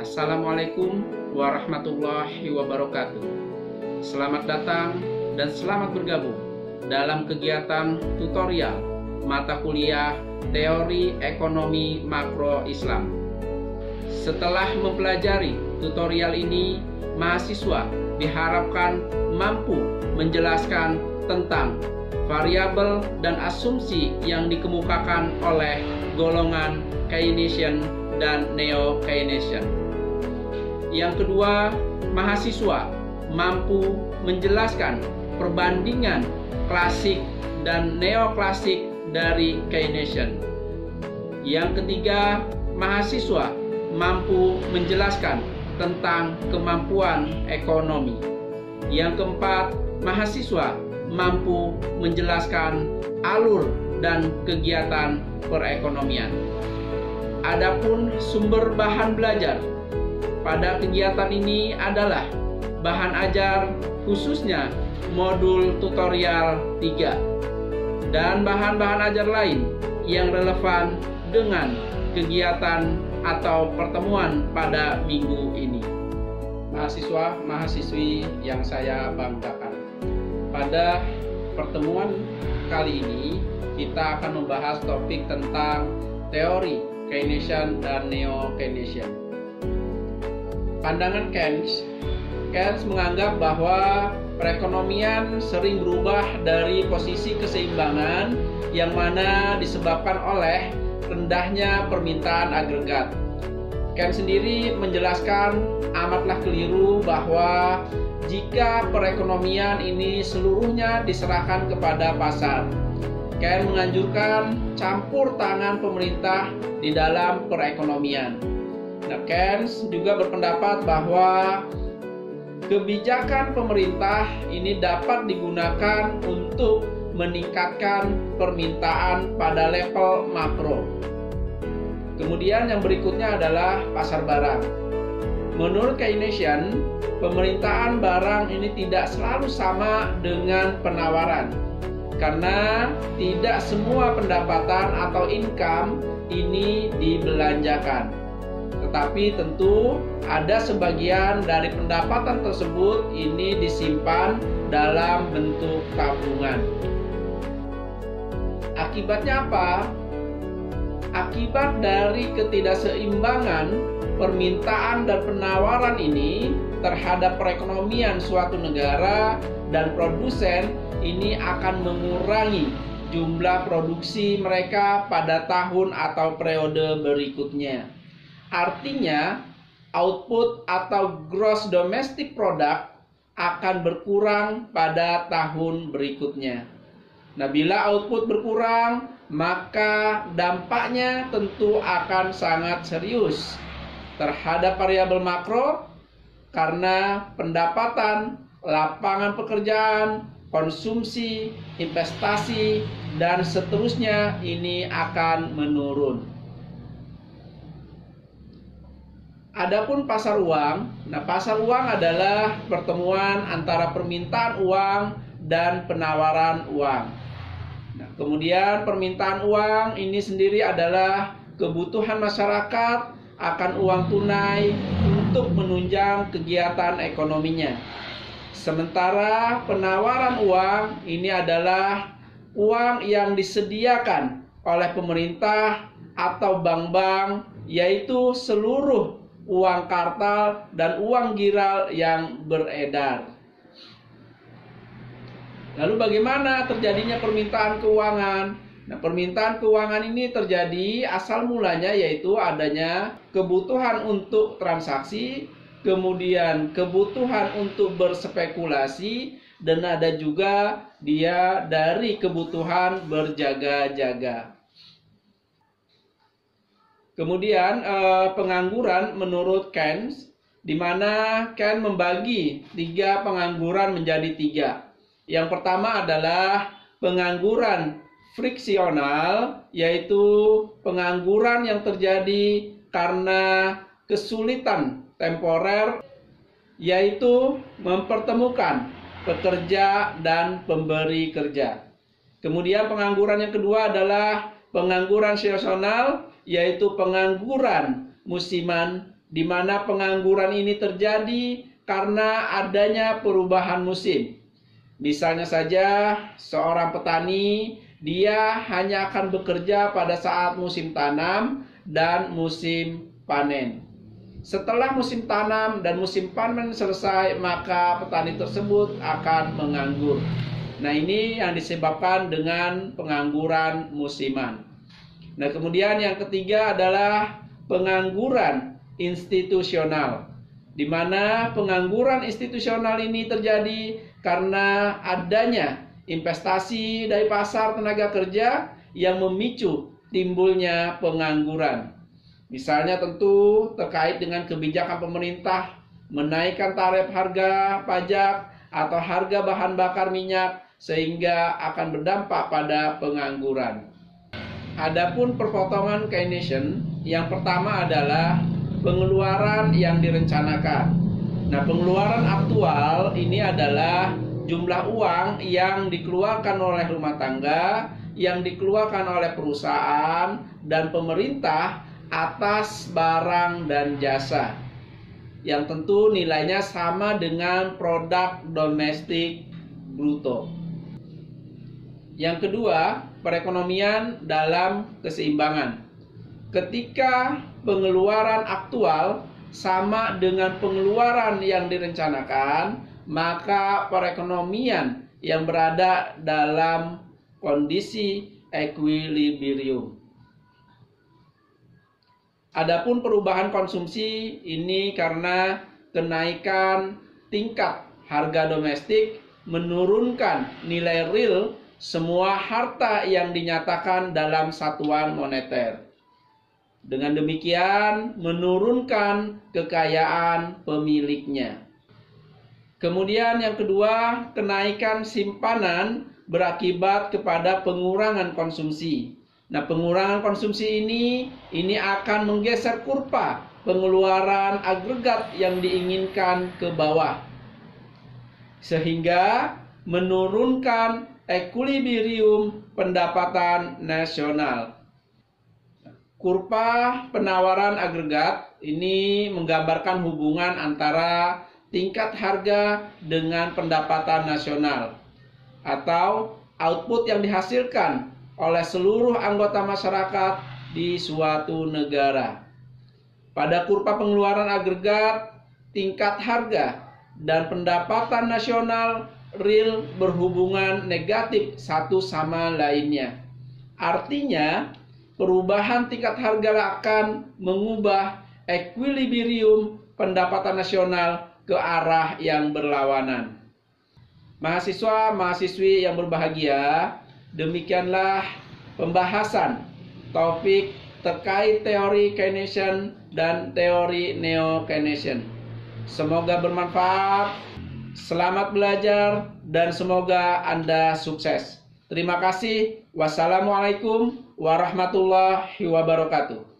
Assalamualaikum warahmatullahi wabarakatuh. Selamat datang dan selamat bergabung dalam kegiatan tutorial mata kuliah Teori Ekonomi Makro Islam. Setelah mempelajari tutorial ini, mahasiswa diharapkan mampu menjelaskan tentang variabel dan asumsi yang dikemukakan oleh golongan Keynesian dan Neo-Keynesian. Yang kedua, mahasiswa mampu menjelaskan perbandingan klasik dan neoklasik dari Keynesian. Yang ketiga, mahasiswa mampu menjelaskan tentang kemampuan ekonomi. Yang keempat, mahasiswa mampu menjelaskan alur dan kegiatan perekonomian. Adapun sumber bahan belajar pada kegiatan ini adalah bahan ajar khususnya modul tutorial 3 dan bahan-bahan ajar lain yang relevan dengan kegiatan atau pertemuan pada minggu ini. Mahasiswa-mahasiswi yang saya banggakan, pada pertemuan kali ini kita akan membahas topik tentang teori Keynesian dan Neo-Keynesian. Pandangan Keynes menganggap bahwa perekonomian sering berubah dari posisi keseimbangan yang mana disebabkan oleh rendahnya permintaan agregat. Keynes sendiri menjelaskan amatlah keliru bahwa jika perekonomian ini seluruhnya diserahkan kepada pasar. Keynes menganjurkan campur tangan pemerintah di dalam perekonomian. Keynes juga berpendapat bahwa kebijakan pemerintah ini dapat digunakan untuk meningkatkan permintaan pada level makro. Kemudian yang berikutnya adalah pasar barang. Menurut Keynesian, pemerintahan barang ini tidak selalu sama dengan penawaran, karena tidak semua pendapatan atau income ini dibelanjakan. Tetapi tentu ada sebagian dari pendapatan tersebut ini disimpan dalam bentuk tabungan. Akibatnya apa? Akibat dari ketidakseimbangan permintaan dan penawaran ini terhadap perekonomian suatu negara dan produsen ini akan mengurangi jumlah produksi mereka pada tahun atau periode berikutnya. Artinya, output atau gross domestic product akan berkurang pada tahun berikutnya. Nah, bila output berkurang, maka dampaknya tentu akan sangat serius terhadap variabel makro karena pendapatan, lapangan pekerjaan, konsumsi, investasi, dan seterusnya ini akan menurun. Adapun pasar uang, pasar uang adalah pertemuan antara permintaan uang dan penawaran uang. Kemudian permintaan uang ini sendiri adalah kebutuhan masyarakat akan uang tunai untuk menunjang kegiatan ekonominya. Sementara penawaran uang ini adalah uang yang disediakan oleh pemerintah atau bank-bank, yaitu seluruh uang kartal dan uang giral yang beredar. Lalu bagaimana terjadinya permintaan keuangan? Permintaan keuangan ini terjadi asal mulanya yaitu adanya kebutuhan untuk transaksi, kemudian kebutuhan untuk berspekulasi, dan ada juga dia dari kebutuhan berjaga-jaga. Kemudian pengangguran menurut Keynes, di mana Keynes membagi pengangguran menjadi 3. Yang pertama adalah pengangguran friksional, yaitu pengangguran yang terjadi karena kesulitan temporer, yaitu mempertemukan pekerja dan pemberi kerja. Kemudian pengangguran yang kedua adalah pengangguran seasonal, yaitu pengangguran musiman di mana pengangguran ini terjadi karena adanya perubahan musim. Misalnya saja seorang petani, dia hanya akan bekerja pada saat musim tanam dan musim panen. Setelah musim tanam dan musim panen selesai, maka petani tersebut akan menganggur. Nah, ini yang disebabkan dengan pengangguran musiman. Nah, kemudian yang ketiga adalah pengangguran institusional, di mana pengangguran institusional ini terjadi karena adanya investasi dari pasar tenaga kerja yang memicu timbulnya pengangguran. Misalnya tentu terkait dengan kebijakan pemerintah menaikkan tarif harga pajak atau harga bahan bakar minyak sehingga akan berdampak pada pengangguran. Adapun perpotongan Keynesian, yang pertama adalah pengeluaran yang direncanakan. Nah, pengeluaran aktual ini adalah jumlah uang yang dikeluarkan oleh rumah tangga, yang dikeluarkan oleh perusahaan dan pemerintah atas barang dan jasa, yang tentu nilainya sama dengan produk domestik bruto. Yang kedua, perekonomian dalam keseimbangan. Ketika pengeluaran aktual sama dengan pengeluaran yang direncanakan, maka perekonomian yang berada dalam kondisi equilibrium. Adapun perubahan konsumsi ini karena kenaikan tingkat harga domestik menurunkan nilai real semua harta yang dinyatakan dalam satuan moneter. Dengan demikian menurunkan kekayaan pemiliknya. Kemudian yang kedua, kenaikan simpanan berakibat kepada pengurangan konsumsi. Nah, pengurangan konsumsi ini akan menggeser kurva pengeluaran agregat yang diinginkan ke bawah, sehingga menurunkan equilibrium pendapatan nasional. Kurva penawaran agregat ini menggambarkan hubungan antara tingkat harga dengan pendapatan nasional atau output yang dihasilkan oleh seluruh anggota masyarakat di suatu negara. Pada kurva pengeluaran agregat, tingkat harga dan pendapatan nasional real berhubungan negatif satu sama lainnya. Artinya, perubahan tingkat harga akan mengubah equilibrium pendapatan nasional ke arah yang berlawanan. Mahasiswa-mahasiswi yang berbahagia, demikianlah pembahasan topik terkait teori Keynesian dan teori Neo-Keynesian. Semoga bermanfaat, selamat belajar, dan semoga Anda sukses. Terima kasih. Wassalamualaikum warahmatullahi wabarakatuh.